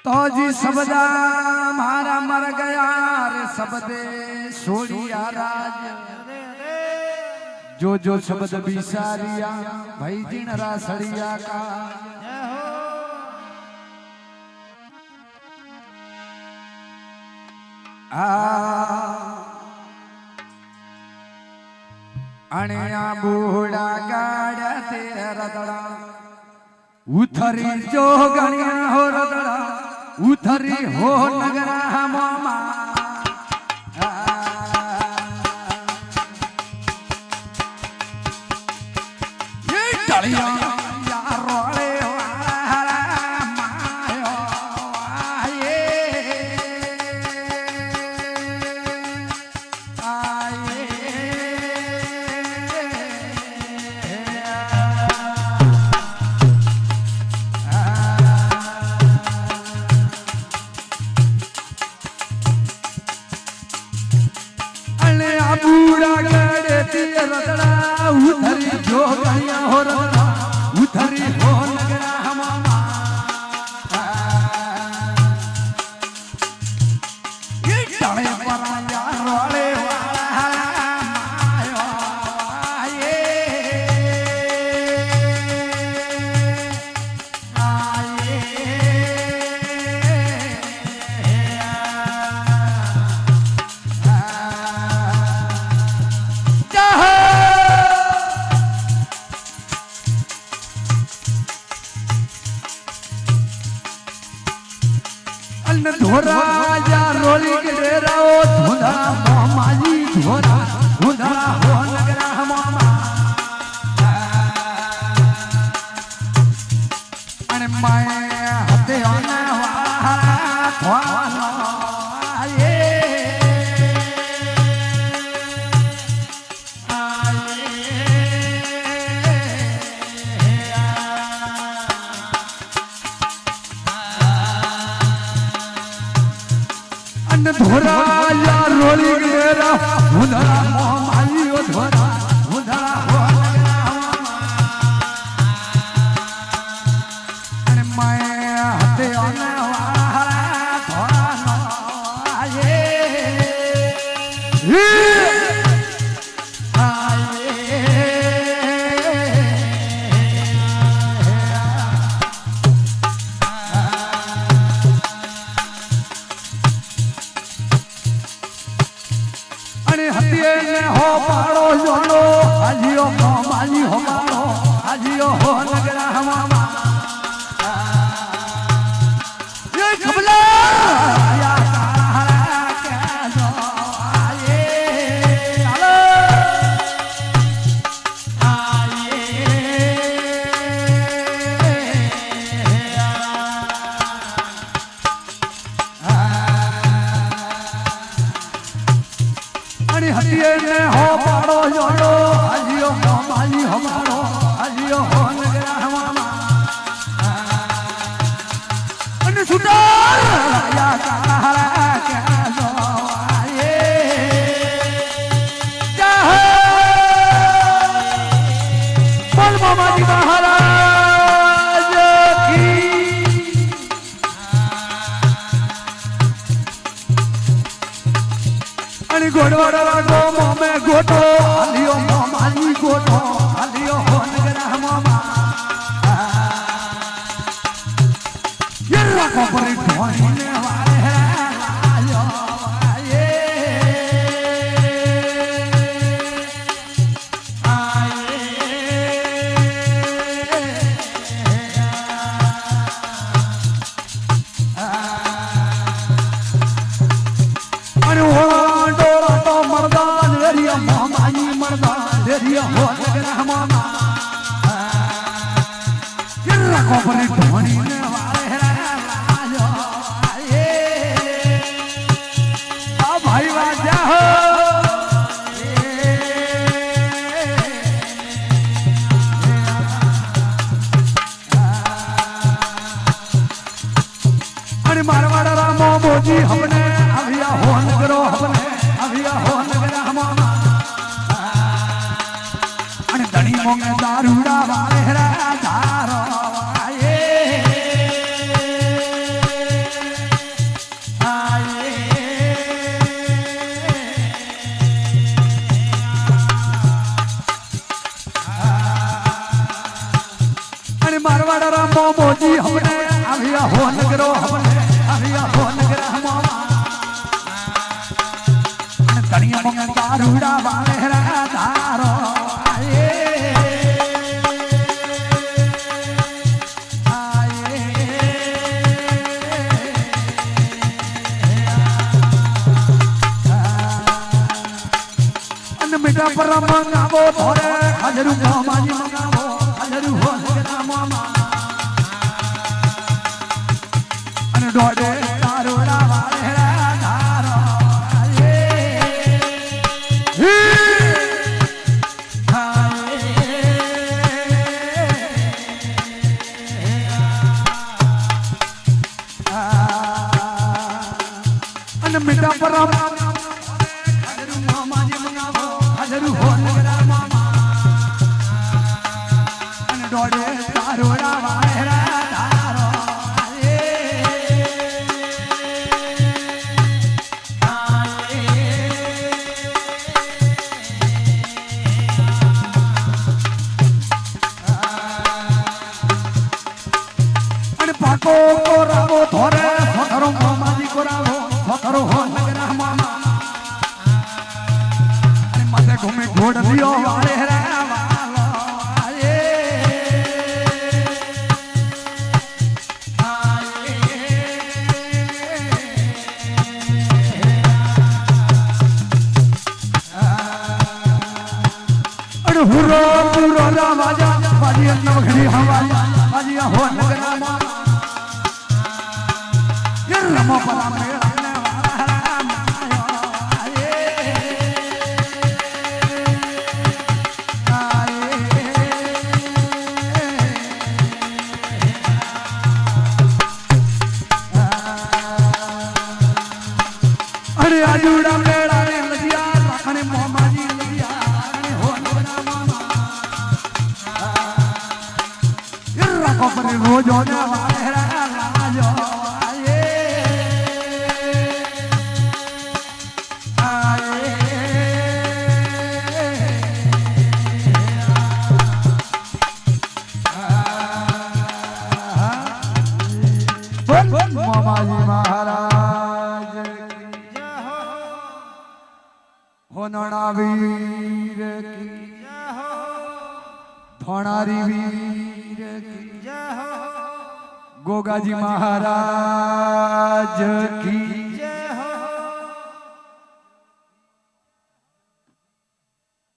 तो जी सबदा मारा मर गया रे सबदे सोड़िया राज जो जो शब्द बिसारिया भाई जिनरा सड़िया का अणिया बूढ़ा गाड़ा ते रदड़ा उथरी जो गणिया हो रदड़ा उथरी हो नगरा मामा ये टलिया बूढ़ा गड़े तीर रदड़ा उधरी जो गणिया हो रदड़ा उधरी हो नगरा मामा ये डाले पराया रोले धोरा या रोली के डेरा ओ धुंधा मामा जी धोरा धुंधा हो नगरा मामा अरे मैं हते आना वाला थवानो आये धोरा या रोली गेरा धुंधरा मोमाली ओ धोरा धुंधरा हो नगरा अरे मैं हते आने वाला थवानो आये हतिये ने हो पाड़ो जोड़ो हाजियो माली हो पाड़ो हाजियो हो नगरा मामा ये खबला या तारा के दो आये हेलो आये हतिये ने हो पाड़ो जोड़ो हाजियो माली हो पाड़ो हाजियो हो नगरा मामा अन सुटा या तारा के दो आये क्या है बोल मामा जी महाराज की अन गोड़वाड़ा गो मोमे गोटो हालियो मामाली गोटो हालियो हो नगरा मामा ये रखो पर ढोने वाले लायो आये अरे वो डोरा तो मर्दान रेडियो मामाली मर्दान रेडियो हो नगरा मामा किल्ला कोपरे ढोनी ने वाले लायो आये आ भाई वाजा हो अरे मारवाड़ा रामो मोजी हमने अभिया हो नगरो हमने अभिया हो नगरा मामा अरे दड़ी मोंगे दारूड़ा वाले रा दारो आये हमने अभिया हो नगरो हमने अभिया हो नगर मामा तनिया मंग दारूड़ा वाले दारो मिठा पर मंगावो थोड़े हजरू मामा जी मंगावो हजरू हो नगरा मामा अन डोडे दारूड़ा वाले दारो अन मिठा पर हजरू मामा जी मंगावो हजरू हो नगरा मामा अन डोडे दारूड़ा वाले दारो पाको को रावो थोड़े फकरो मामा जी को रावो फकरो हो नगरा मामा अरे मते घूमे घोड़ दियो वाले रे वालो अरे हुरो पूरो रावाजा बाजी नवघड़ी हवाया बाजी हो नगरा मामा रमो पला मेळने अरे आजूड़ा मेड़ा ने लगिया रखने मामा जी लगिया हो नगरा मामा रखो पर रोज होने वाले राजो मामा जी महाराज होनड़ा वीर की थोणारी वीर की गोगा जी महाराज की